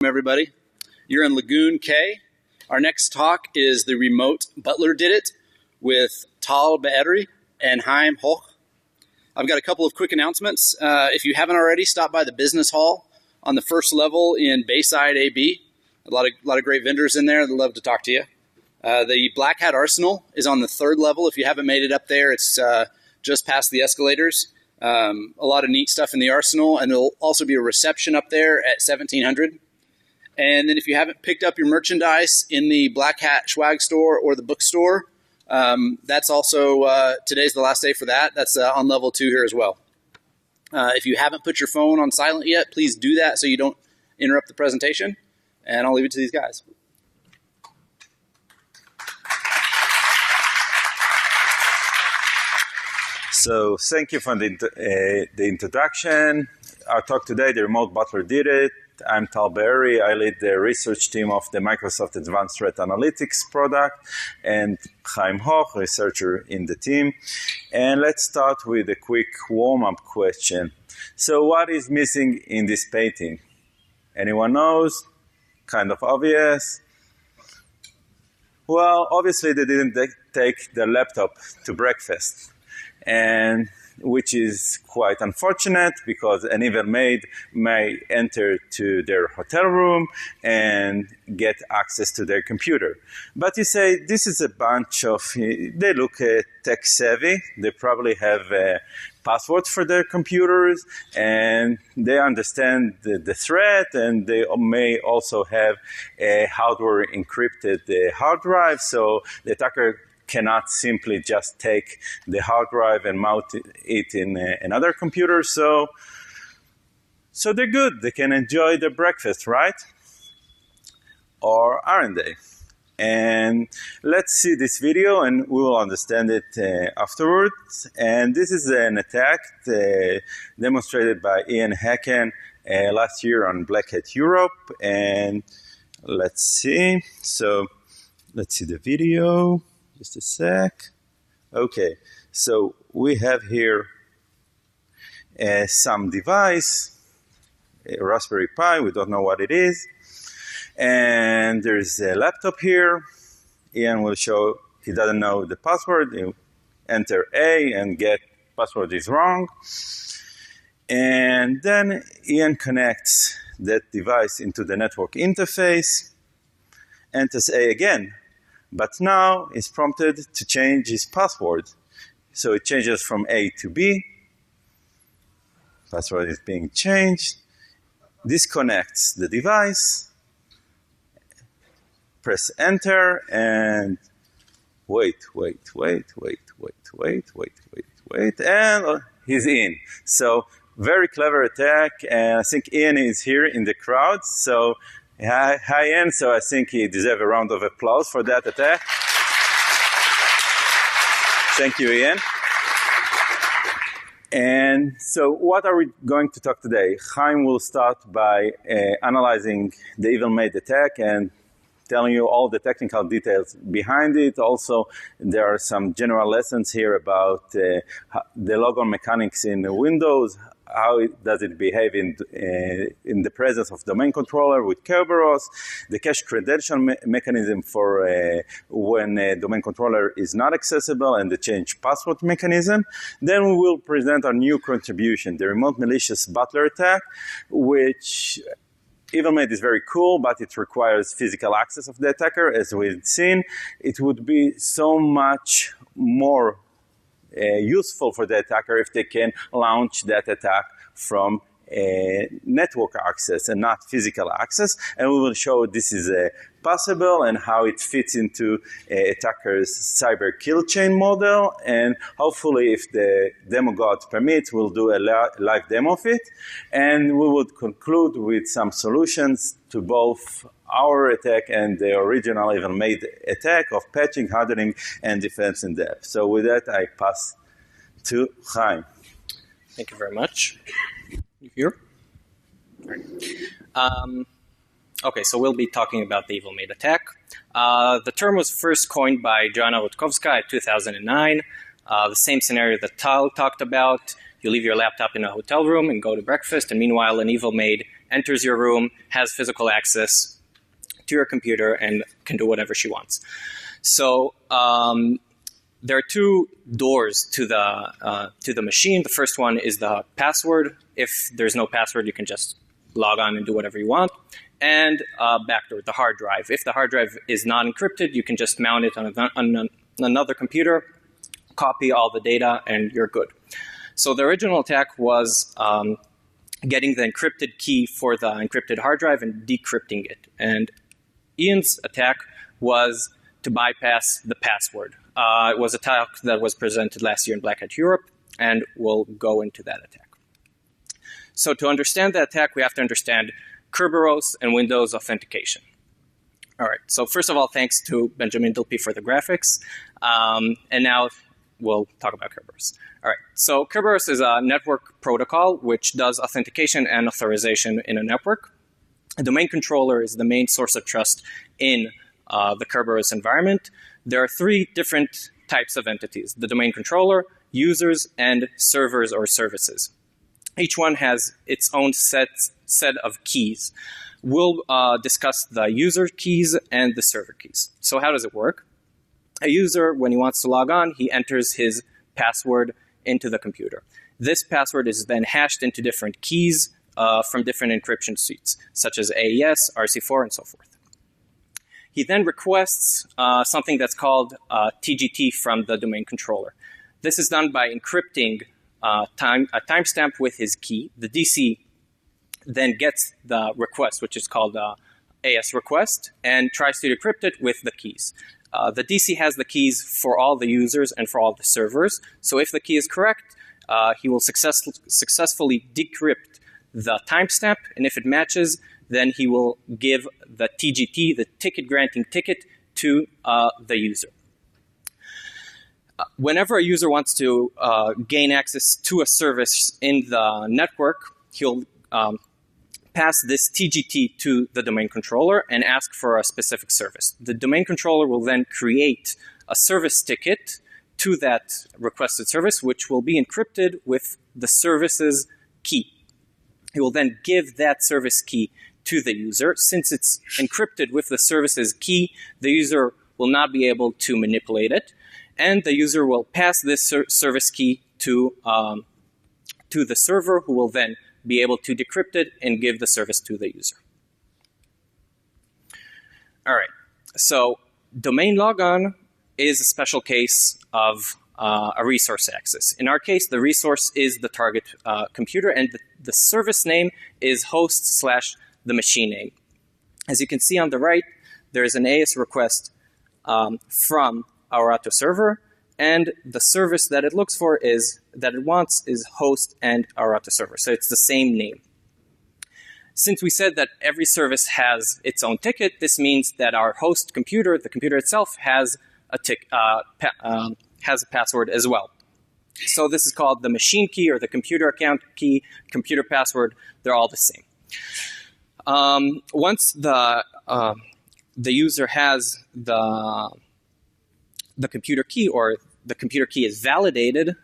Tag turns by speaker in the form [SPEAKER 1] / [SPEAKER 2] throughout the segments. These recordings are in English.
[SPEAKER 1] Everybody. You're in Lagoon K. Our next talk is the remote Butler did it with Tal Be'eri and Chaim Hoch. I've got a couple of quick announcements. If you haven't already, stop by the business hall on the first level in Bayside AB. A lot of great vendors in there. They'd love to talk to you. The Black Hat Arsenal is on the third level. If you haven't made it up there, it's just past the escalators. A lot of neat stuff in the arsenal, and there'll also be a reception up there at 1700. And then if you haven't picked up your merchandise in the Black Hat Swag store or the bookstore, that's also, today's the last day for that. That's on level 2 here as well. If you haven't put your phone on silent yet, please do that so you don't interrupt the presentation. And I'll leave it to these guys.
[SPEAKER 2] So thank you for the introduction. Our talk today, the remote Butler did it. I'm Tal Be'eri. I lead the research team of the Microsoft Advanced Threat Analytics product, and Chaim Hoch, researcher in the team. And let's start with a quick warm-up question. So what is missing in this painting? Anyone knows? Kind of obvious. Well, obviously they didn't take their laptop to breakfast, and which is quite unfortunate because an evil maid may enter to their hotel room and get access to their computer. But you say, this is a bunch of, they look tech savvy, they probably have a password for their computers, and they understand the threat, and they may also have a hardware encrypted hard drive, so the attacker cannot simply just take the hard drive and mount it in another computer. So they're good. They can enjoy their breakfast, right? Or aren't they? And let's see this video and we will understand it afterwards. And this is an attack demonstrated by Ian Hacken last year on Black Hat Europe. And let's see. So let's see the video. Just a sec. Okay, so we have here some device, a Raspberry Pi, we don't know what it is. And there's a laptop here. Ian will show, he doesn't know the password. You enter A and get password is wrong. And then Ian connects that device into the network interface, enters A again. But now it's prompted to change his password. So it changes from A to B. Password is being changed. Disconnects the device. Press enter and wait. And he's in. So very clever attack. And I think Ian is here in the crowd. So hi, Ian. So I think he deserves a round of applause for that attack. Thank you, Ian. And so what are we going to talk today? Chaim will start by analyzing the evil maid attack and telling you all the technical details behind it. Also, there are some general lessons here about the logon mechanics in Windows. How does it behave in the presence of domain controller with Kerberos, the cache credential mechanism for when a domain controller is not accessible, and the change password mechanism. Then we will present our new contribution, the remote malicious Butler attack, which evil maid is very cool, but it requires physical access of the attacker. As we've seen, it would be so much more useful for the attacker if they can launch that attack from network access and not physical access. And we will show this is possible and how it fits into attacker's cyber kill chain model. And hopefully, if the demo god permits, we'll do a live demo of it. And we would conclude with some solutions to both our attack and the original evil maid attack of patching, hardening, and defense in depth. So with that, I pass to Chaim.
[SPEAKER 3] Thank you very much. You here? Great. Okay, so we'll be talking about the evil maid attack. The term was first coined by Joanna Rutkowska in 2009. The same scenario that Tal talked about. You leave your laptop in a hotel room and go to breakfast, and meanwhile an evil maid enters your room, has physical access to your computer, and can do whatever she wants. So there are two doors to the machine. The first one is the password. If there's no password, you can just log on and do whatever you want. And backdoor, the hard drive. If the hard drive is not encrypted, you can just mount it on another computer, copy all the data, and you're good. So the original attack was getting the encrypted key for the encrypted hard drive and decrypting it. And Ian's attack was to bypass the password. It was an attack that was presented last year in Black Hat Europe, and we'll go into that attack. So to understand the attack, we have to understand Kerberos and Windows authentication. All right, so first of all, thanks to Benjamin Dilpe for the graphics. And now we'll talk about Kerberos. All right, so Kerberos is a network protocol which does authentication and authorization in a network. A domain controller is the main source of trust in the Kerberos environment. There are three different types of entities: the domain controller, users, and servers or services. Each one has its own set of keys. We'll discuss the user keys and the server keys. So how does it work? A user, when he wants to log on, he enters his password into the computer. This password is then hashed into different keys from different encryption suites, such as AES, RC4, and so forth. He then requests something that's called TGT from the domain controller. This is done by encrypting a timestamp with his key. The DC then gets the request, which is called AS request, and tries to decrypt it with the keys. The DC has the keys for all the users and for all the servers. So if the key is correct, he will successfully decrypt the timestamp, and if it matches, then he will give the TGT, the ticket granting ticket, to the user. Whenever a user wants to gain access to a service in the network, he'll pass this TGT to the domain controller and ask for a specific service. The domain controller will then create a service ticket to that requested service, which will be encrypted with the service's key. He will then give that service key to the user. Since it's encrypted with the service's key, the user will not be able to manipulate it, and the user will pass this service key to the server, who will then be able to decrypt it and give the service to the user. All right, so domain logon is a special case of a resource access. In our case, the resource is the target computer, and the service name is host/the machine name. As you can see on the right, there is an AS request from our auto server, and the service that it looks for that it wants is host and our auto server. So it's the same name. Since we said that every service has its own ticket, this means that our host computer, the computer itself, has a password as well. So this is called the machine key or the computer account key, computer password. They're all the same. Once the user has the computer key, or the computer key is validated,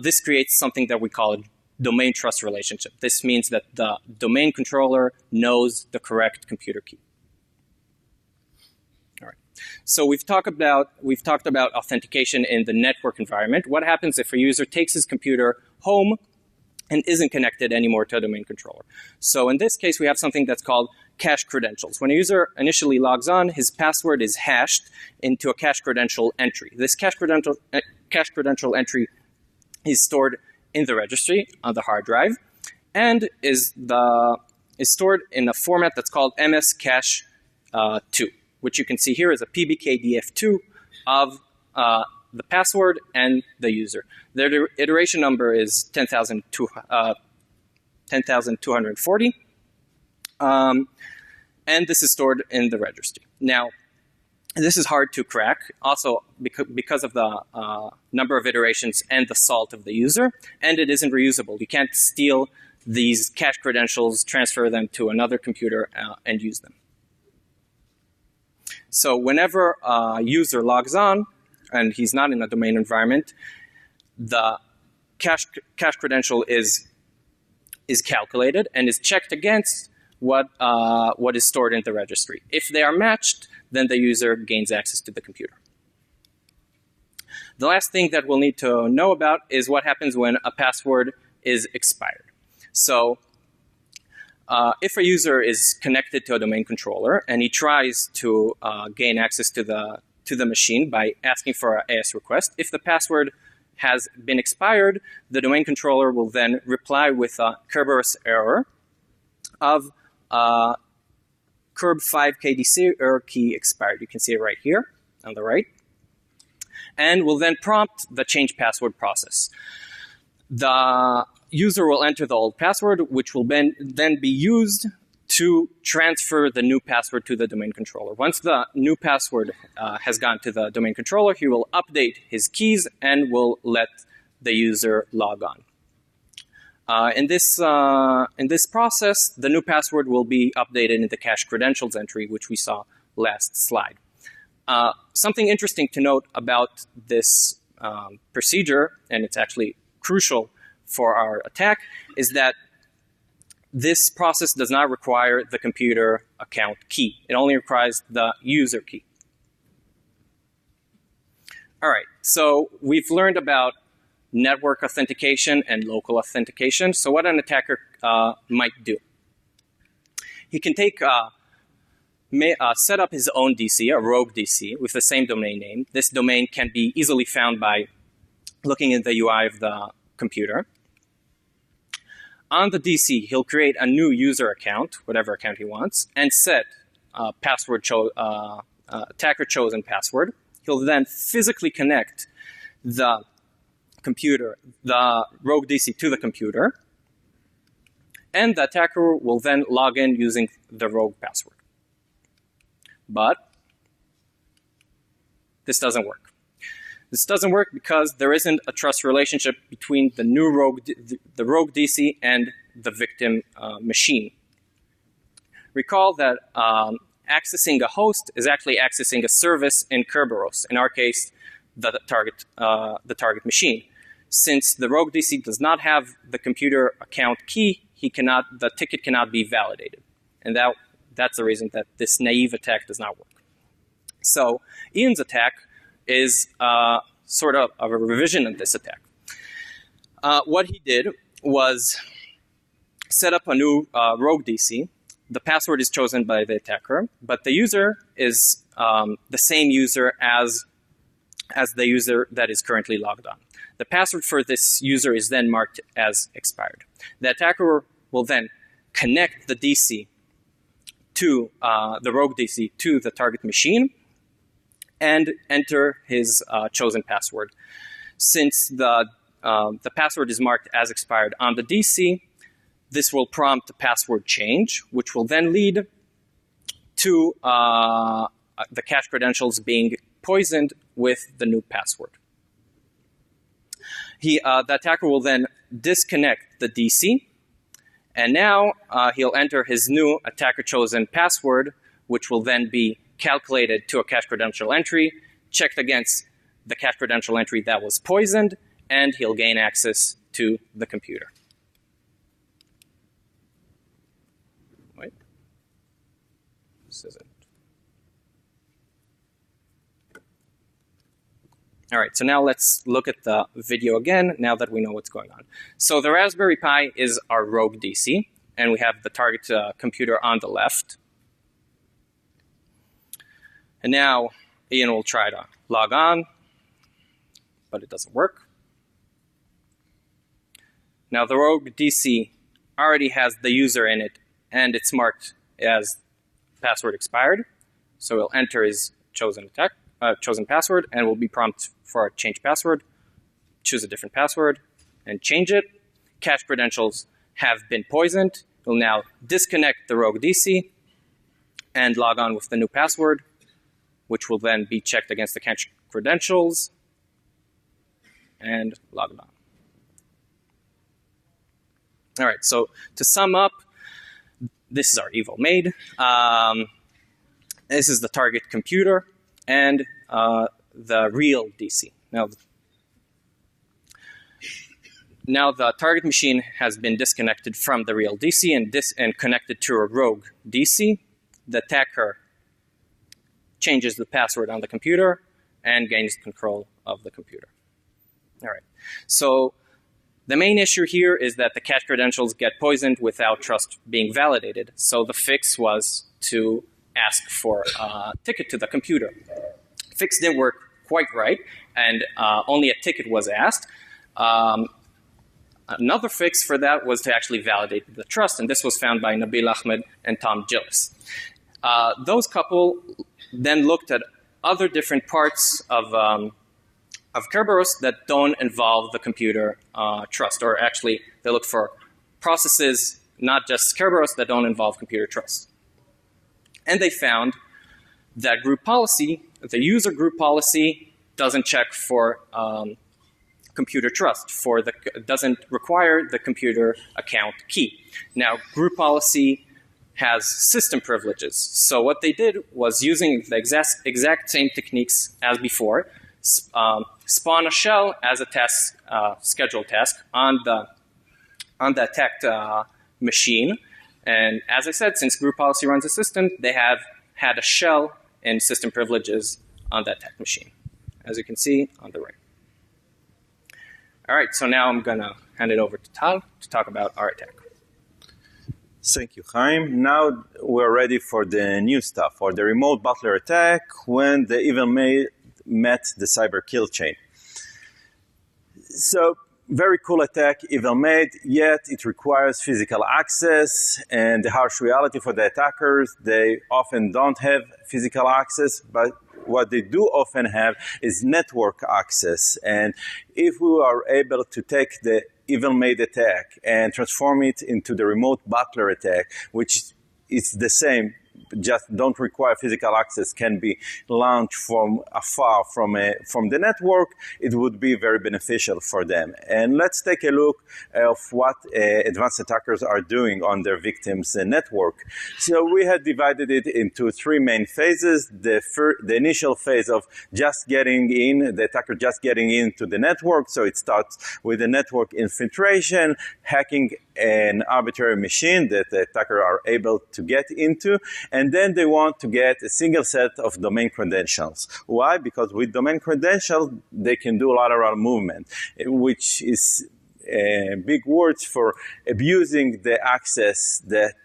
[SPEAKER 3] this creates something that we call a domain trust relationship. This means that the domain controller knows the correct computer key. All right. So we've talked about authentication in the network environment. What happens if a user takes his computer home and isn't connected anymore to a domain controller? So in this case, we have something that's called cache credentials. When a user initially logs on, his password is hashed into a cache credential entry. This cache credential entry is stored in the registry on the hard drive, and is stored in a format that's called MS-cache2, which you can see here is a PBKDF2 of the password and the user. Their iteration number is 10,240. And this is stored in the registry. Now, this is hard to crack, also because of the number of iterations and the salt of the user, and it isn't reusable. You can't steal these cache credentials, transfer them to another computer, and use them. So whenever a user logs on, and he's not in a domain environment, the cache credential is calculated and is checked against what is stored in the registry. If they are matched, then the user gains access to the computer. The last thing that we'll need to know about is what happens when a password is expired. So if a user is connected to a domain controller and he tries to gain access to the machine by asking for an AS request, if the password has been expired, the domain controller will then reply with a Kerberos error of Kerb 5KDC error key expired. You can see it right here on the right. And will then prompt the change password process. The user will enter the old password, which will then be used to transfer the new password to the domain controller. Once the new password has gone to the domain controller, he will update his keys and will let the user log on. In this process, the new password will be updated in the cache credentials entry, which we saw last slide. Something interesting to note about this procedure, and it's actually crucial for our attack, is that this process does not require the computer account key. It only requires the user key. All right, so we've learned about network authentication and local authentication. So what an attacker might do. He can take set up his own DC, a rogue DC, with the same domain name. This domain can be easily found by looking at the UI of the computer. On the DC, he'll create a new user account, whatever account he wants, and set attacker chosen password. He'll then physically connect the computer, the rogue DC to the computer, and the attacker will then log in using the rogue password. But this doesn't work. This doesn't work because there isn't a trust relationship between the new rogue DC and the victim machine. Recall that accessing a host is actually accessing a service in Kerberos. In our case, the target machine. Since the rogue DC does not have the computer account key, the ticket cannot be validated, and that's the reason that this naive attack does not work. So Ian's attack is sort of a revision of this attack. What he did was set up a new rogue DC. The password is chosen by the attacker, but the user is the same user as the user that is currently logged on. The password for this user is then marked as expired. The attacker will then connect the DC to the rogue DC to the target machine and enter his chosen password. Since the password is marked as expired on the DC, this will prompt a password change, which will then lead to the cache credentials being poisoned with the new password. The attacker will then disconnect the DC, and now he'll enter his new attacker-chosen password, which will then be calculated to a cache credential entry, checked against the cache credential entry that was poisoned, and he'll gain access to the computer. Wait. This isn't. All right, so now let's look at the video again, now that we know what's going on. So the Raspberry Pi is our rogue DC, and we have the target computer on the left. And now Ian will try to log on, but it doesn't work. Now the rogue DC already has the user in it, and it's marked as password expired. So he'll enter his chosen password, and will be prompted for a change password. Choose a different password and change it. Cache credentials have been poisoned. We'll now disconnect the rogue DC and log on with the new password, which will then be checked against the cache credentials and log on. All right, so to sum up, this is our evil maid. This is the target computer and the real DC. Now, now the target machine has been disconnected from the real DC and connected to a rogue DC. The attacker changes the password on the computer and gains control of the computer. All right. So the main issue here is that the cache credentials get poisoned without trust being validated. So the fix was to ask for a ticket to the computer. Fix didn't work quite right, and only a ticket was asked. Another fix for that was to actually validate the trust, and this was found by Nabil Ahmed and Tom Gillis. Those couple then looked at other different parts of Kerberos that don't involve the computer trust, or actually they look for processes, not just Kerberos, that don't involve computer trust. And they found that group policy, the user group policy, doesn't check for computer trust, doesn't require the computer account key. Now, group policy has system privileges. So what they did was, using the exact same techniques as before, spawn a shell as a task, scheduled task on the attacked machine. And as I said, since group policy runs a system, they have had a shell and system privileges on that attacked machine, as you can see on the right. All right, so now I'm going to hand it over to Tal to talk about our attack.
[SPEAKER 2] Thank you, Chaim. Now we're ready for the new stuff, for the remote Butler attack when the evil met the cyber kill chain. So, very cool attack, evil made, yet it requires physical access, and the harsh reality for the attackers, they often don't have physical access, but what they do often have is network access. And if we are able to take the evil-made attack and transform it into the remote Butler attack, which is the same, just don't require physical access, can be launched from afar from the network, it would be very beneficial for them. And let's take a look of what advanced attackers are doing on their victims' network. So we had divided it into three main phases. The initial phase of just getting in, the attacker just getting into the network. So it starts with the network infiltration, hacking an arbitrary machine that the attacker are able to get into, and then they want to get a single set of domain credentials. Why? Because with domain credentials, they can do lateral movement, which is big words for abusing the access that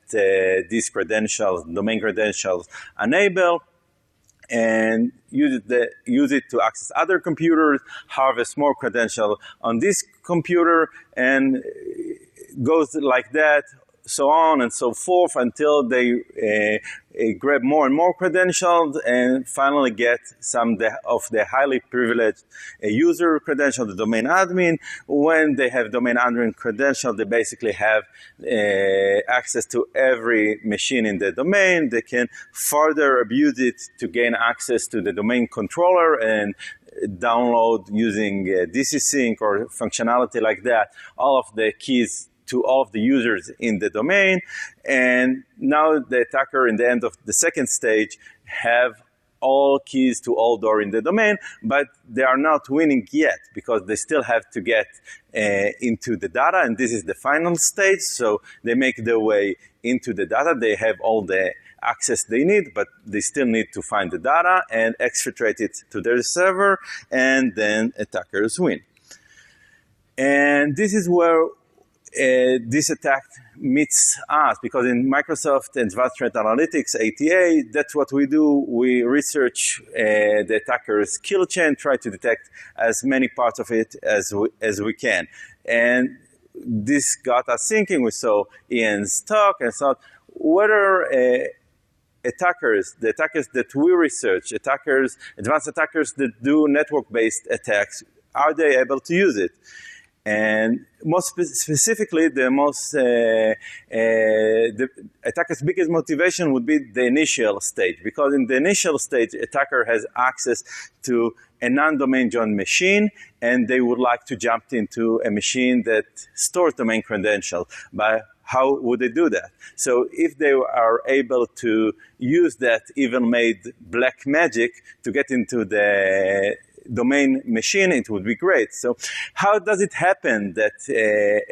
[SPEAKER 2] these credentials, domain credentials, enable, and use it to access other computers, harvest more credentials on this computer, and goes like that, so on and so forth, until they grab more and more credentials and finally get some of the highly privileged user credential, the domain admin. When they have domain admin credential, they basically have access to every machine in the domain. They can further abuse it to gain access to the domain controller and download using DC sync or functionality like that, all of the keys to all of the users in the domain. And now the attacker in the end of the second stage have all keys to all door in the domain, but they are not winning yet because they still have to get into the data, and this is the final stage. So they make their way into the data. They have all the access they need, but they still need to find the data and exfiltrate it to their server, and then attackers win. And this is where this attack meets us, because in Microsoft Advanced Threat Analytics, ATA, that's what we do. We research the attacker's kill chain, try to detect as many parts of it as we can. And this got us thinking. We saw Ian's talk and thought whether the attackers that we research, advanced attackers that do network-based attacks, are they able to use it? And most specifically, the attacker's biggest motivation would be the initial stage, because in the initial stage, attacker has access to a non-domain joined machine, and they would like to jump into a machine that stores domain credentials. But how would they do that? So if they are able to use that even-made black magic to get into the domain machine, it would be great. So how does it happen that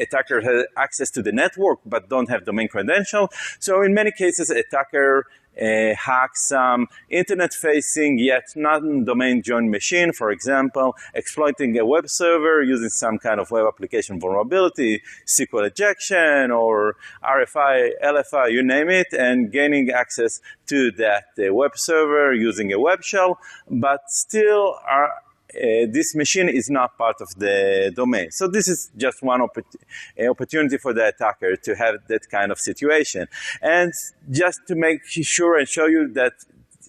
[SPEAKER 2] attacker has access to the network but don't have domain credential? So in many cases, attacker hacks some internet-facing yet non-domain joined machine, for example, exploiting a web server using some kind of web application vulnerability, SQL injection, or RFI, LFI, you name it, and gaining access to that web server using a web shell, but still this machine is not part of the domain. So this is just one opportunity for the attacker to have that kind of situation. And just to make sure and show you that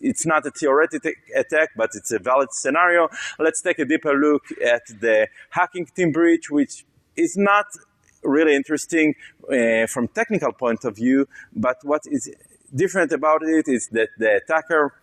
[SPEAKER 2] it's not a theoretical attack, but it's a valid scenario, let's take a deeper look at the hacking team breach, which is not really interesting from technical point of view, but what is different about it is that the attacker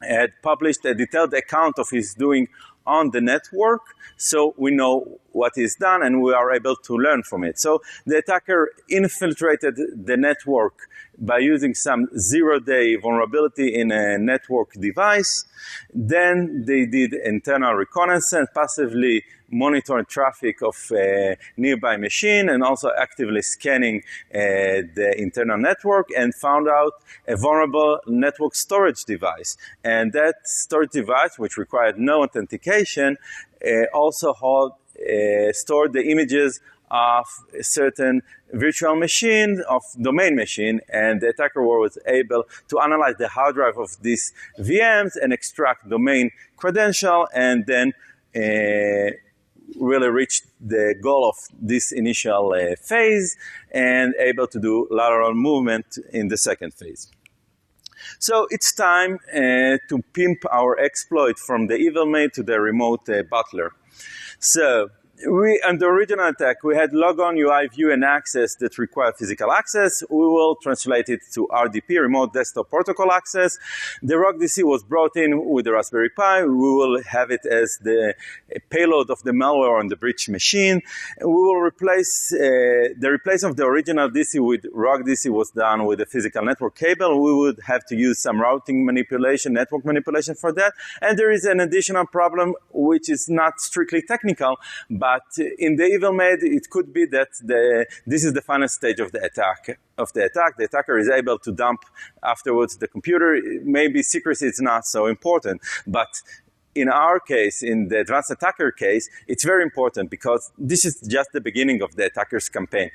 [SPEAKER 2] had published a detailed account of his doing on the network, so we know what is done and we are able to learn from it. So the attacker infiltrated the network by using some zero-day vulnerability in a network device. Then they did internal reconnaissance, passively monitoring traffic of a nearby machine and also actively scanning the internal network, and found out a vulnerable network storage device. And that storage device, which required no authentication, also stored the images of a certain virtual machine, of domain machine, and the attacker was able to analyze the hard drive of these VMs and extract domain credential, and then really reached the goal of this initial phase and able to do lateral movement in the second phase. So it's time to pimp our exploit from the evil maid to the remote Butler. So on the original attack, we had logon, UI, view, and access that require physical access. We will translate it to RDP, Remote Desktop Protocol Access. The ROG-DC was brought in with the Raspberry Pi. We will have it as the payload of the malware on the breach machine. And we will replace, the replacement of the original DC with ROG-DC was done with a physical network cable. We would have to use some routing manipulation, network manipulation for that. And there is an additional problem, which is not strictly technical, but in the evil maid, it could be that this is the final stage of the attack. The attacker is able to dump afterwards the computer. Maybe secrecy is not so important, but in our case, in the advanced attacker case, it's very important because this is just the beginning of the attacker's campaign.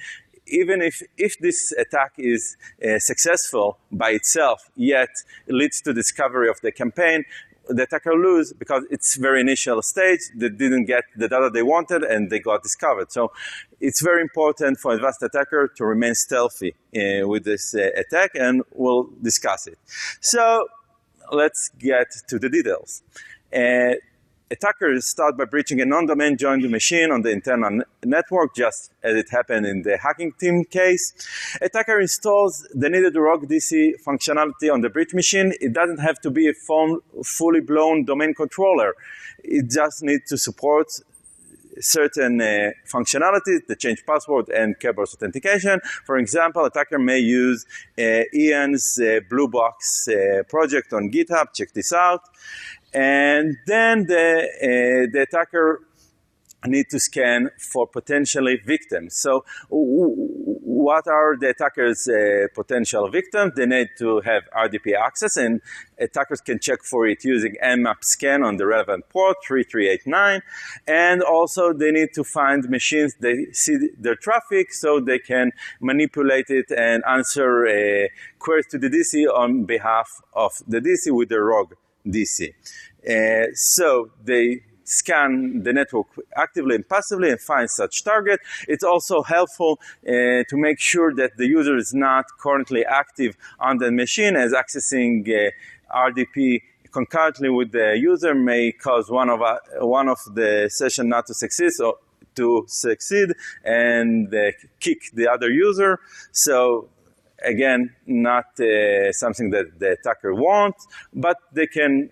[SPEAKER 2] Even if this attack is successful by itself, yet leads to discovery of the campaign, the attacker lose because it's very initial stage. They didn't get the data they wanted and they got discovered. So it's very important for advanced attacker to remain stealthy with this attack, and we'll discuss it. So let's get to the details. Attackers start by breaching a non-domain joined machine on the internal network, just as it happened in the hacking team case. Attacker installs the needed ROG-DC functionality on the breach machine. It doesn't have to be a fully blown domain controller. It just needs to support certain functionalities, the change password and keyboard authentication. For example, attacker may use Ian's Blue Box project on GitHub. Check this out. And then the attacker need to scan for potentially victims. So what are the attacker's potential victims? They need to have RDP access, and attackers can check for it using Nmap scan on the relevant port 3389. And also they need to find machines they see their traffic so they can manipulate it and answer queries to the DC on behalf of the DC with the ROG DC. So they scan the network actively and passively and find such target. It's also helpful to make sure that the user is not currently active on the machine, as accessing RDP concurrently with the user may cause one of the session not to succeed, or to succeed and kick the other user. So again, not something that the attacker wants, but they can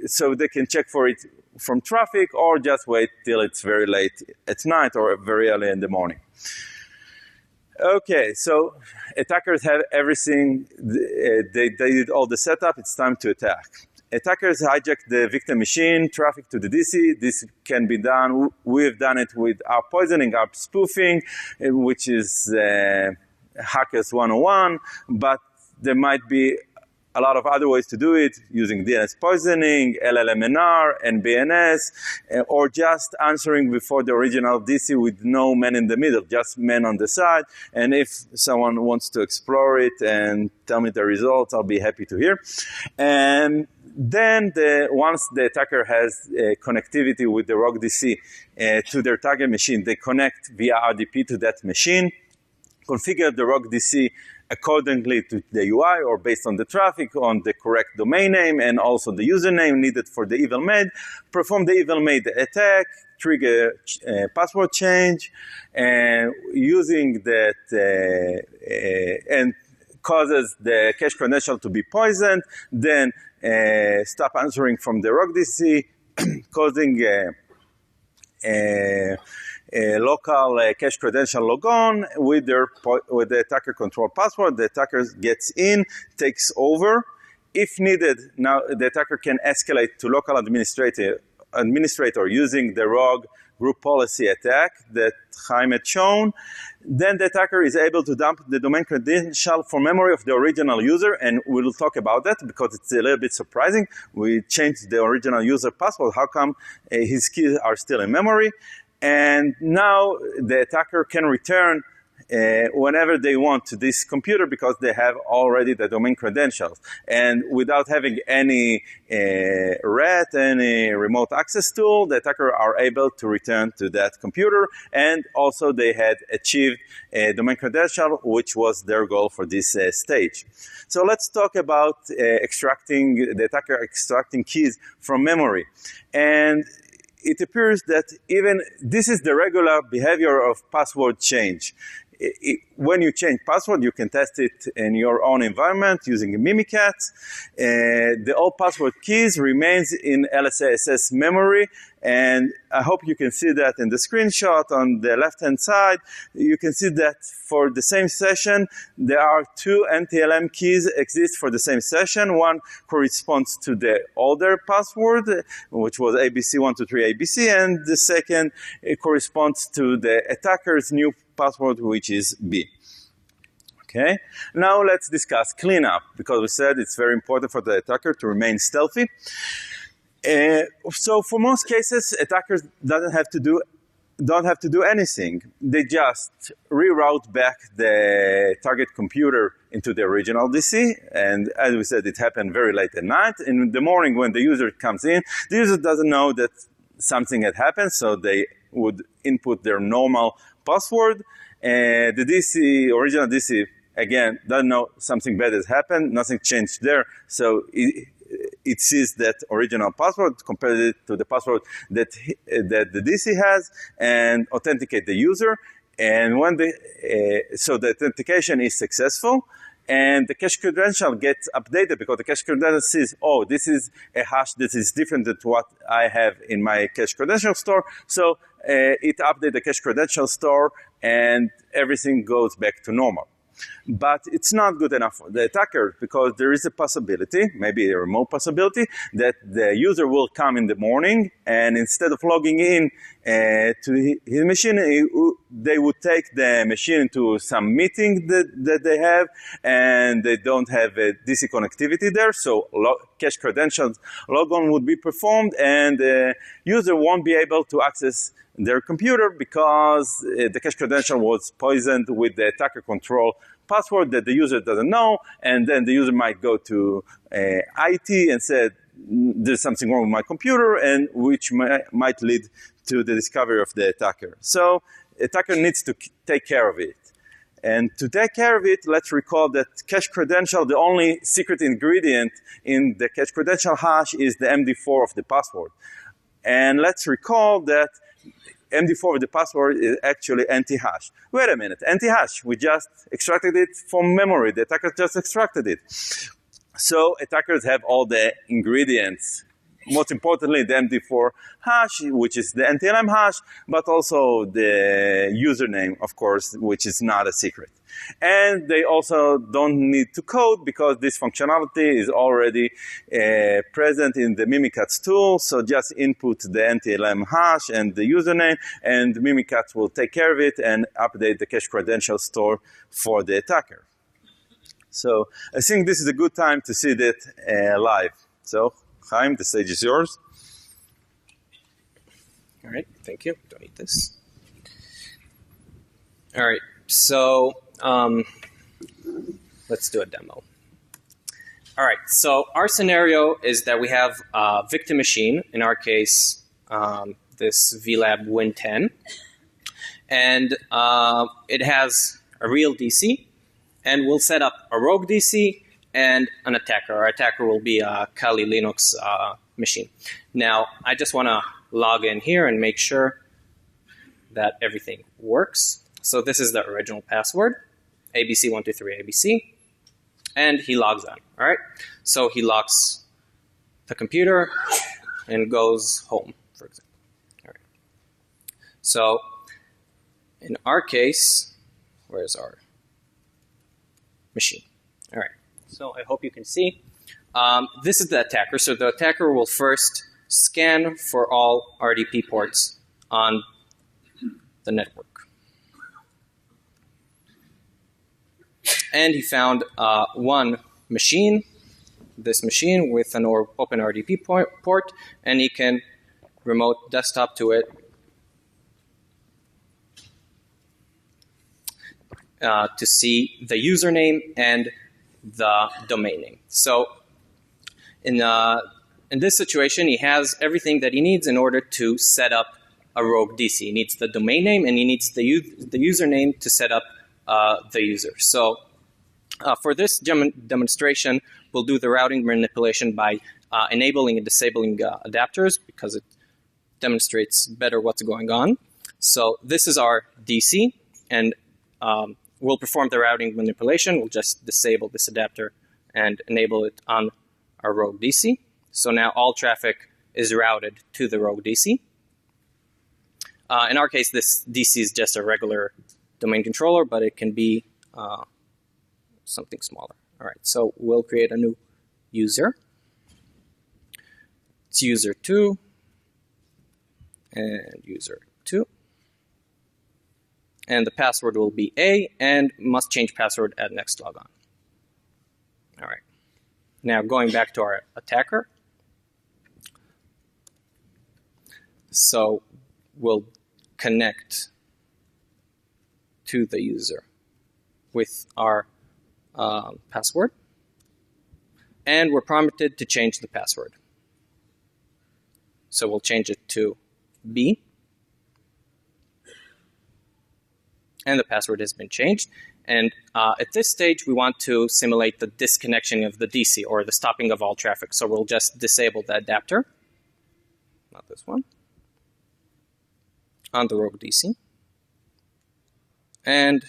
[SPEAKER 2] so they can check for it from traffic, or just wait till it's very late at night or very early in the morning. Okay, so attackers have everything. They did all the setup. It's time to attack. attackers hijack the victim machine, traffic to the DC. This can be done. We've done it with our poisoning, our spoofing, which is Hackers 101, but there might be a lot of other ways to do it, using DNS poisoning, LLMNR, NBNS, or just answering before the original DC with no man in the middle, just men on the side. And if someone wants to explore it and tell me the results, I'll be happy to hear. And then once the attacker has connectivity with the rogue DC to their target machine, they connect via RDP to that machine, configure the rogue DC accordingly to the UI or based on the traffic, on the correct domain name and also the username needed for the evil maid, perform the evil maid attack, trigger password change, and using that and causes the cache credential to be poisoned, then stop answering from the rogue DC, causing a local cache credential logon with the attacker control password. The attacker gets in, takes over. If needed, now the attacker can escalate to local administrator using the rogue group policy attack that Chaim had shown. Then the attacker is able to dump the domain credential from memory of the original user, and we'll talk about that because it's a little bit surprising. We changed the original user password. How come his keys are still in memory? And now the attacker can return whenever they want to this computer because they have already the domain credentials. And without having any RET, any remote access tool, the attacker are able to return to that computer. And also they had achieved a domain credential, which was their goal for this stage. So let's talk about the attacker extracting keys from memory. And it appears that even this is the regular behavior of password change. When you change password, you can test it in your own environment using Mimikatz. The old password keys remains in LSASS memory, and I hope you can see that in the screenshot on the left-hand side. You can see that for the same session, there are two NTLM keys exist for the same session. One corresponds to the older password, which was ABC123ABC, and the second corresponds to the attacker's new password, which is B. Okay, now let's discuss cleanup, because we said it's very important for the attacker to remain stealthy. So for most cases, attackers don't have to do anything. They just reroute back the target computer into the original DC. And as we said, it happened very late at night. In the morning when the user comes in, the user doesn't know that something had happened, so they would input their normal password. The original DC, again, doesn't know something bad has happened, nothing changed there, so it sees that original password, compares it to the password that the DC has, and authenticate the user. And when so the authentication is successful, and the cache credential gets updated because the cache credential says, oh, this is a hash that is different than what I have in my cache credential store. So it updates the cache credential store, and everything goes back to normal. But it's not good enough for the attacker, because there is a possibility, maybe a remote possibility, that the user will come in the morning, and instead of logging in to his machine, they would take the machine to some meeting that they have, and they don't have a DC connectivity there, so cache credentials logon would be performed, and the user won't be able to access their computer because the cache credential was poisoned with the attacker control password that the user doesn't know, and then the user might go to IT and say, there's something wrong with my computer, and which might lead to the discovery of the attacker. So the attacker needs to take care of it. And to take care of it, let's recall that cache credential, the only secret ingredient in the cache credential hash is the MD4 of the password. And let's recall that MD4 of the password is actually anti-hash. Wait a minute, anti-hash, we just extracted it from memory. The attacker just extracted it. So attackers have all the ingredients most importantly, the MD4 hash, which is the NTLM hash, but also the username, of course, which is not a secret. And they also don't need to code because this functionality is already present in the Mimikatz tool. So just input the NTLM hash and the username, and Mimikatz will take care of it and update the cache credential store for the attacker. So I think this is a good time to see that live. So Chaim, the stage is yours.
[SPEAKER 3] All right, thank you. Don't need this. All right, so let's do a demo. All right, so our scenario is that we have a victim machine, in our case, this VLab Win10, and it has a real DC, and we'll set up a rogue DC and an attacker. Our attacker will be a Kali Linux machine. Now, I just want to log in here and make sure that everything works. So this is the original password, ABC123ABC, and he logs on, all right? So he locks the computer and goes home, for example. All right. So in our case, where's our machine? All right. So I hope you can see. This is the attacker. So the attacker will first scan for all RDP ports on the network. And he found one machine, this machine with an open RDP port, and he can remote desktop to it to see the username and the domain name. So in this situation, he has everything that he needs in order to set up a rogue DC. He needs the domain name, and he needs the username to set up the user. So for this demonstration, we'll do the routing manipulation by enabling and disabling adapters because it demonstrates better what's going on. So this is our DC, and we'll perform the routing manipulation. We'll just disable this adapter and enable it on our rogue DC. So now all traffic is routed to the rogue DC. In our case, this DC is just a regular domain controller, but it can be something smaller. All right, so we'll create a new user. It's user 2 and user 2. And the password will be A, and must change password at next logon. All right. Now going back to our attacker. So we'll connect to the user with our password. And we're prompted to change the password. So we'll change it to B. And the password has been changed. And at this stage, we want to simulate the disconnection of the DC, or the stopping of all traffic. So we'll just disable the adapter, not this one, on the rogue DC, and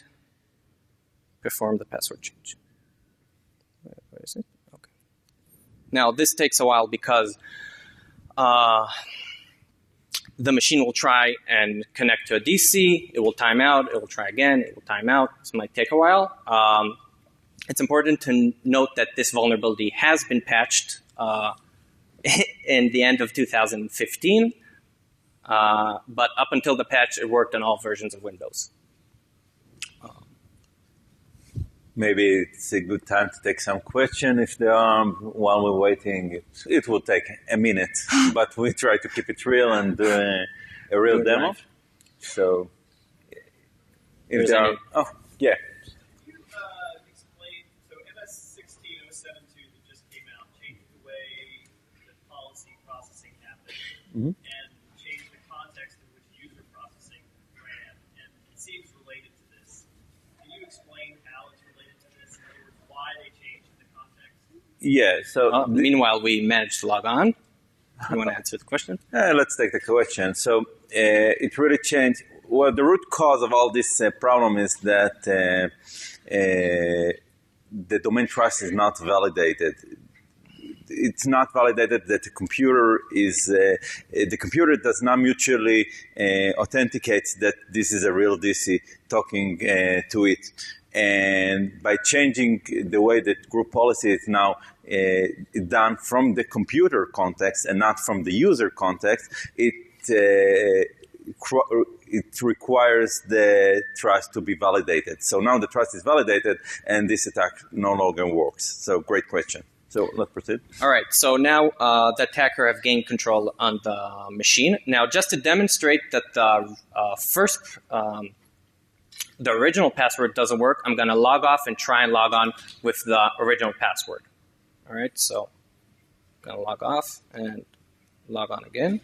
[SPEAKER 3] perform the password change. Where is it? Okay. Now, this takes a while because the machine will try and connect to a DC. It will time out. It will try again. It will time out. This might take a while. It's important to note that this vulnerability has been patched in the end of 2015. But up until the patch, it worked on all versions of Windows.
[SPEAKER 2] Maybe it's a good time to take some questions if there are. While we're waiting, it will take a minute, but we try to keep it real and do a real demo. Live. So, if there are, yeah.
[SPEAKER 4] Can you explain, so MS16072 that just came out changed the way the policy processing happened, and changed the context in which user processing ran, and it seems related to this. Can you explain how it's related to this? In other words, why they changed the context?
[SPEAKER 2] Yeah, so...
[SPEAKER 3] meanwhile, we managed to log on. You want to answer the question?
[SPEAKER 2] Let's take the question. So it really changed. Well, the root cause of all this problem is that the domain trust is not validated. it's not validated that the computer does not mutually authenticate that this is a real DC talking to it. And by changing the way that group policy is now done from the computer context and not from the user context, it requires the trust to be validated. So now the trust is validated, and this attack no longer works. So great question. So let's proceed.
[SPEAKER 3] All right, so now the attacker have gained control on the machine. Now, just to demonstrate that the the original password doesn't work, I'm going to log off and try and log on with the original password. All right, so I'm going to log off and log on again.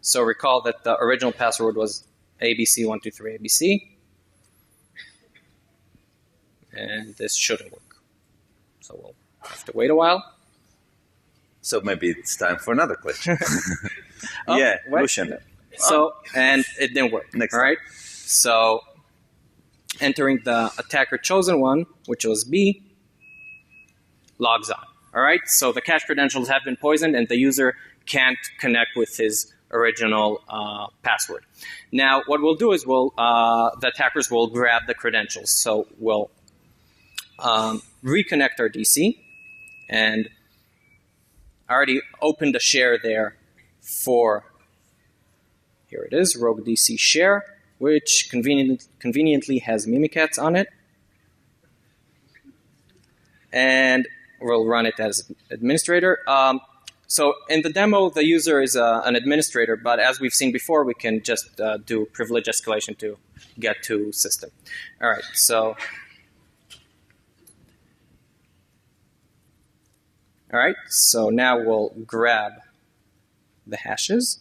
[SPEAKER 3] So recall that the original password was ABC123ABC. And this shouldn't work. So we'll have to wait a while.
[SPEAKER 2] So maybe it's time for another question.
[SPEAKER 3] Wait.
[SPEAKER 2] Lucian.
[SPEAKER 3] So, and it didn't work.
[SPEAKER 2] Next
[SPEAKER 3] all right. So entering the attacker chosen one, which was B, logs on. All right. So the cache credentials have been poisoned, and the user can't connect with his original password. Now, what we'll do is the attackers will grab the credentials. So we'll reconnect our DC, and I already opened a share there for, here it is, rogue DC share, which conveniently has Mimikatz on it. And we'll run it as administrator. So in the demo, the user is an administrator, but as we've seen before, we can just do privilege escalation to get to system. All right, so now we'll grab the hashes.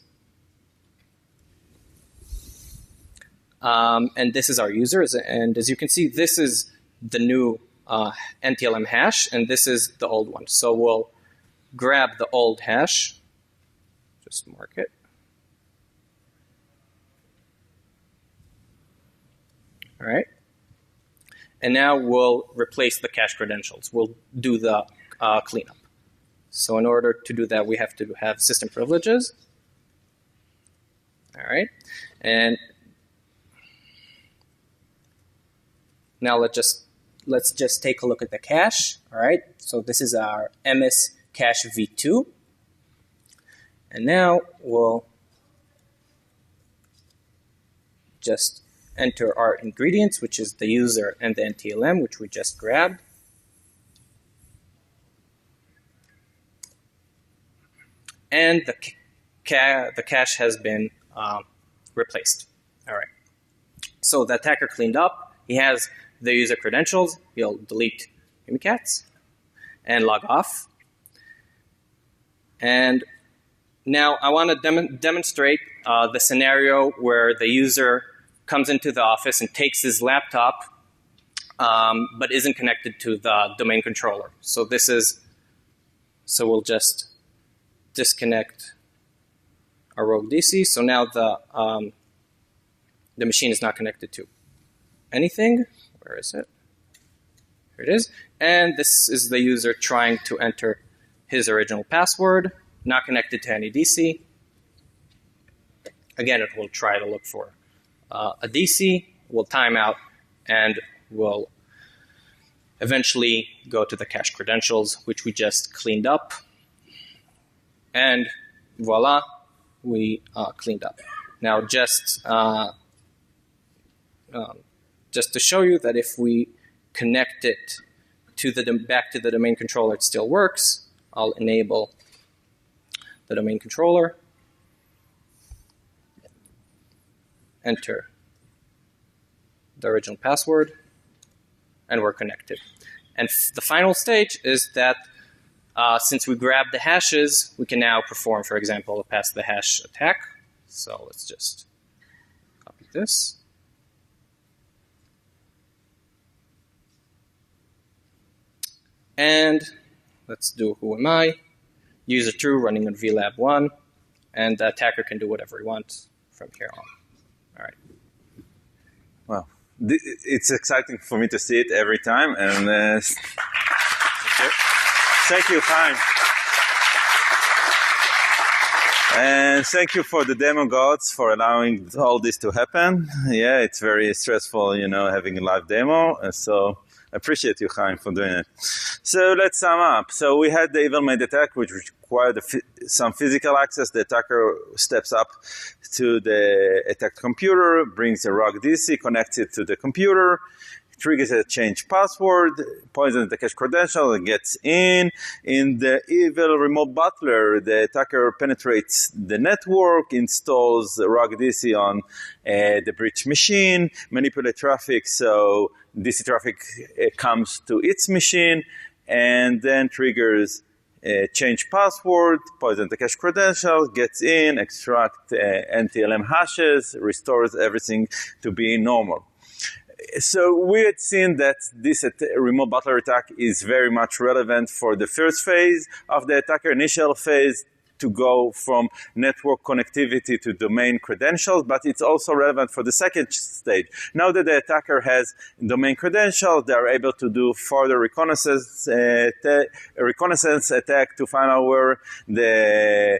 [SPEAKER 3] And this is our user, and as you can see, this is the new NTLM hash, and this is the old one. So we'll grab the old hash, just mark it. All right. And now we'll replace the cache credentials. We'll do the cleanup. So in order to do that, we have to have system privileges. All right. And now let's just take a look at the cache. All right. So this is our MS cache v2. And now we'll just enter our ingredients, which is the user and the NTLM, which we just grabbed. And the cache has been replaced. All right. So the attacker cleaned up. He has the user credentials. He'll delete Mimikatz and log off. And now I want to demonstrate the scenario where the user comes into the office and takes his laptop, but isn't connected to the domain controller. So we'll just disconnect our rogue DC. So now the machine is not connected to anything. Where is it? Here it is. And this is the user trying to enter his original password, not connected to any DC. Again, it will try to look for a DC, will time out, and will eventually go to the cache credentials, which we just cleaned up. And voila, we cleaned up. Now, just to show you that if we connect it to back to the domain controller, it still works. I'll enable the domain controller, enter the original password, and we're connected. And the final stage is that since we grabbed the hashes, we can now perform, for example, a pass the hash attack. So let's just copy this. And let's do who am I, user true running on VLab 1, and the attacker can do whatever he wants from here on. All right.
[SPEAKER 2] Well, it's exciting for me to see it every time. And thank you, Chaim. And thank you for the demo gods for allowing all this to happen. Yeah, it's very stressful, having a live demo. So I appreciate you, Chaim, for doing it. So let's sum up. So we had the evil-made attack, which required some physical access. The attacker steps up to the attacked computer, brings a ROG DC, connects it to the computer, triggers a change password, poisons the cache credential, and gets in. In the evil remote butler, the attacker penetrates the network, installs ROG DC on the breach machine, manipulates traffic so DC traffic comes to its machine, and then triggers change password, poison the cache credential, gets in, extract NTLM hashes, restores everything to be normal. So we had seen that this remote butler attack is very much relevant for the first phase of the attacker, initial phase, to go from network connectivity to domain credentials, but it's also relevant for the second stage. Now that the attacker has domain credentials, they are able to do further reconnaissance attack to find out where the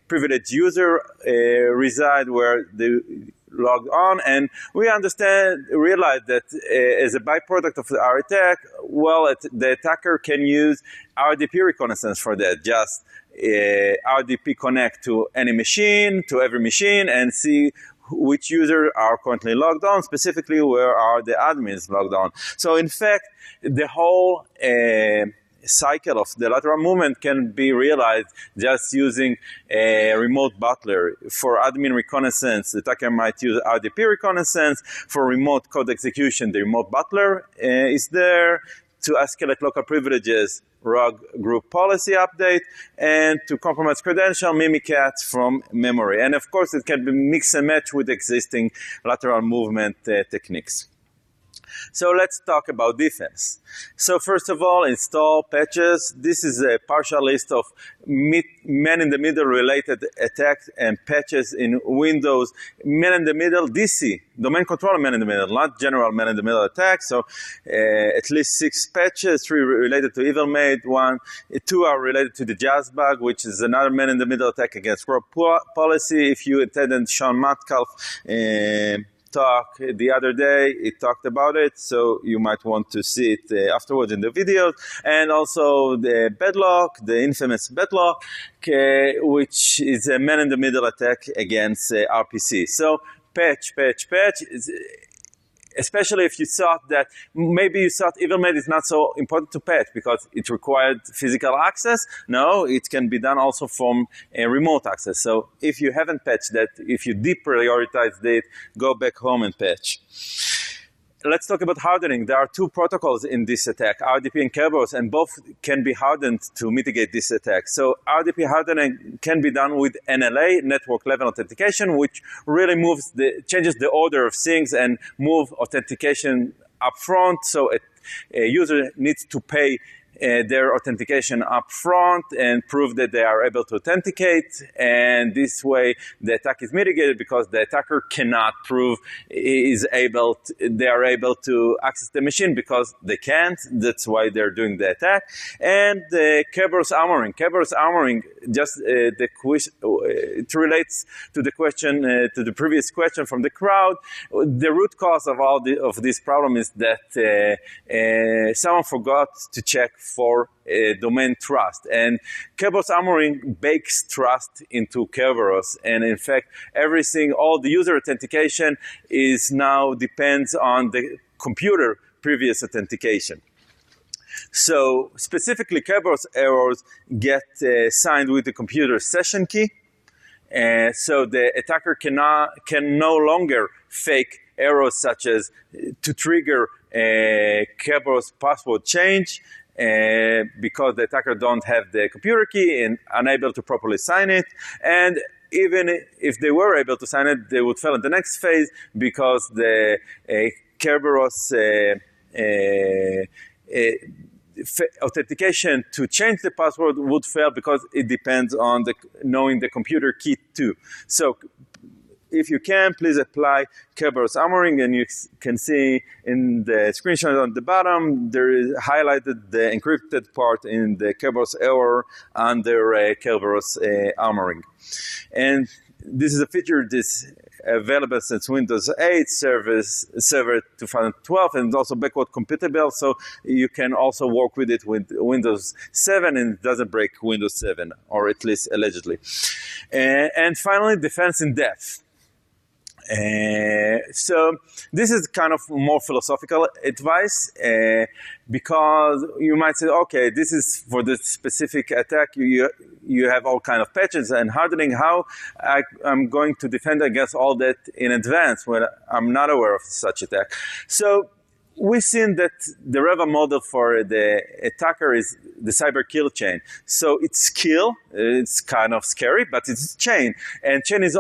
[SPEAKER 2] privileged user reside, where they logged on. And we realize that as a byproduct of our attack, the attacker can use RDP reconnaissance for that. Just RDP connect to any machine, to every machine, and see which users are currently logged on, specifically where are the admins logged on. So in fact, the whole cycle of the lateral movement can be realized just using a remote butler. For admin reconnaissance, the attacker might use RDP reconnaissance. For remote code execution, the remote butler is there. To escalate local privileges, ROG group policy update, and to compromise credential, Mimikatz from memory. And of course, it can be mix and match with existing lateral movement techniques. So let's talk about defense. So first of all, install patches. This is a partial list of man-in-the-middle related attacks and patches in Windows. Man-in-the-middle DC, domain controller man-in-the-middle, not general man-in-the-middle attacks. So at least 6 patches, 3 related to evil-made, 2 are related to the Jazz bug, which is another man-in-the-middle attack against group policy. If you attended Sean Metcalf talk the other day, it talked about it, so you might want to see it afterwards in the videos. And also the bedlock, the infamous bedlock, which is a man-in-the-middle attack against RPC. So patch, especially if you thought that maybe you thought evil-made is not so important to patch because it required physical access. No, it can be done also from remote access. So if you haven't patched that, if you deprioritized it, go back home and patch. Let's talk about hardening. There are 2 protocols in this attack, RDP and Kerberos, and both can be hardened to mitigate this attack. So RDP hardening can be done with NLA, network level authentication, which really changes the order of things and move authentication up front. So a user needs to pay their authentication up front and prove that they are able to authenticate. And this way, the attack is mitigated because the attacker cannot prove they are able to access the machine because they can't. That's why they're doing the attack. And the Kerberos armoring. Kerberos armoring, it relates to the question, to the previous question from the crowd. The root cause of this problem is that someone forgot to check for domain trust. And Kerberos armoring bakes trust into Kerberos. And in fact, all the user authentication now depends on the computer previous authentication. So specifically, Kerberos errors get signed with the computer session key. So the attacker can no longer fake errors such as to trigger Kerberos password change, because the attacker don't have the computer key and unable to properly sign it. And even if they were able to sign it, they would fail in the next phase because the Kerberos authentication to change the password would fail because it depends on knowing the computer key too. So if you can, please apply Kerberos armoring, and you can see in the screenshot on the bottom, there is highlighted the encrypted part in the Kerberos error under Kerberos armoring. And this is a feature that's available since Windows 8 Server 2012, and also backward compatible, so you can also work with it with Windows 7, and it doesn't break Windows 7, or at least allegedly. And finally, defense in depth. So this is kind of more philosophical advice, because you might say, okay, this is for the specific attack. You have all kind of patches and hardening. How I'm going to defend against all that in advance when I'm not aware of such attack? So we've seen that the Reva model for the attacker is the cyber kill chain. So it's kill, it's kind of scary, but it's chain. And chain is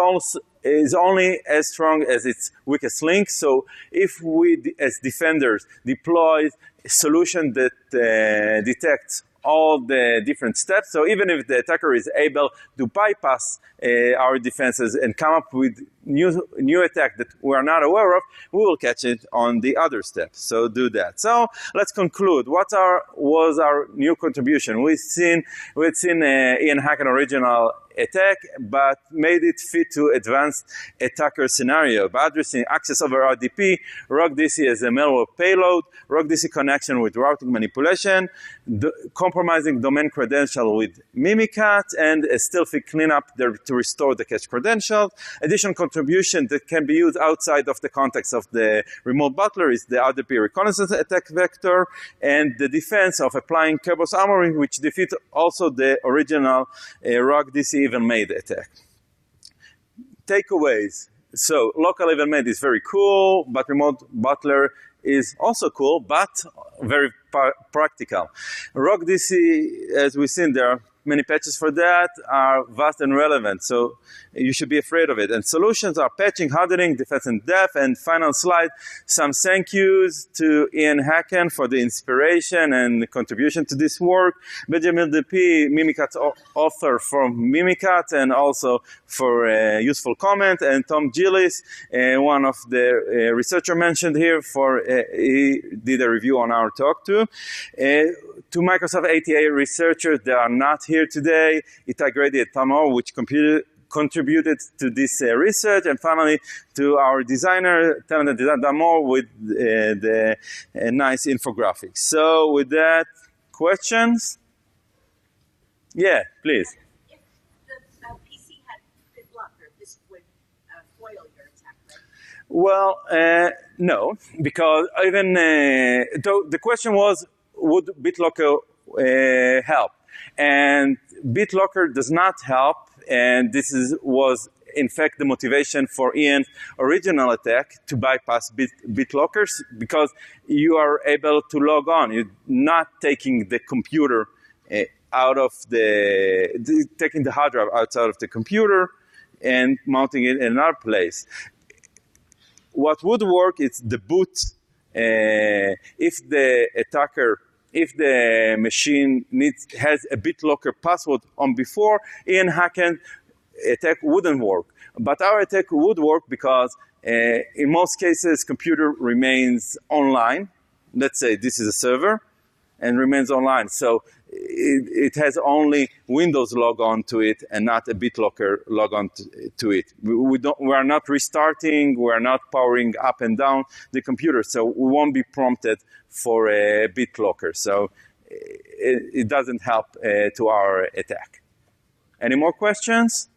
[SPEAKER 2] only as strong as its weakest link. So if we, as defenders, deploy a solution that detects all the different steps, so even if the attacker is able to bypass our defenses and come up with new attack that we are not aware of, we will catch it on the other steps. So do that. So let's conclude. What was our new contribution? We had seen Ian Hacken original attack, but made it fit to advanced attacker scenario by addressing access over RDP, RogueDC as a malware payload, RogueDC connection with routing manipulation, compromising domain credential with Mimikatz, and a stealthy cleanup there to restore the cache credentials. Additional contribution that can be used outside of the context of the remote Butler is the RDP reconnaissance attack vector, and the defense of applying Kerberos armoring, which defeat also the original RogueDC even made attack. Takeaways. So local even made is very cool, but remote Butler is also cool, but very practical. RogueDC, as we've seen, there are many patches for that, are vast and relevant, so you should be afraid of it. And solutions are patching, hardening, defense in depth. And final slide, some thank yous to Ian Hacken for the inspiration and contribution to this work, Benjamin DP, Mimikatz author from Mimikatz, and also for a useful comment, and Tom Gillis, one of the researcher mentioned here, for he did a review on our talk too. To Microsoft ATA researchers that are not here today, Itai Grady and Tamar, which contributed to this research, and finally to our designer, talented designer Damor, with the nice infographics. So with that, questions? Yeah, please.
[SPEAKER 5] If the PC had BitLocker, this would foil your attack, right?
[SPEAKER 2] Well, no, because even though the question was, would BitLocker help? And BitLocker does not help, and this was in fact the motivation for Ian's original attack to bypass BitLockers, because you are able to log on. You're not taking the computer out of taking the hard drive outside of the computer and mounting it in another place. What would work is the boot. If the machine has a BitLocker password on before, Ian Hacken attack wouldn't work. But our attack would work because in most cases, computer remains online. Let's say this is a server and remains online. So it has only Windows log on to it and not a BitLocker log on to it. We are not restarting, we are not powering up and down the computer, so we won't be prompted for a BitLocker. So it doesn't help to our attack. Any more questions?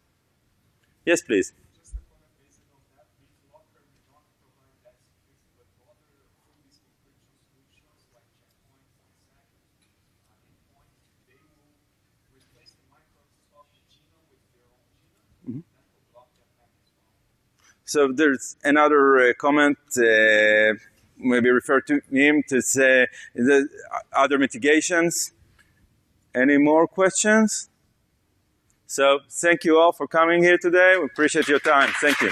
[SPEAKER 2] Yes, please.
[SPEAKER 4] Just a comment based on that, BitLocker may not provide that security, but other full-disk encryption solutions like checkpoints and endpoints, they will replace the Microsoft genome with their own genome. That will block the attack as well.
[SPEAKER 2] So there's another comment, maybe refer to him to say the other mitigations. Any more questions? So thank you all for coming here today. We appreciate your time. Thank you.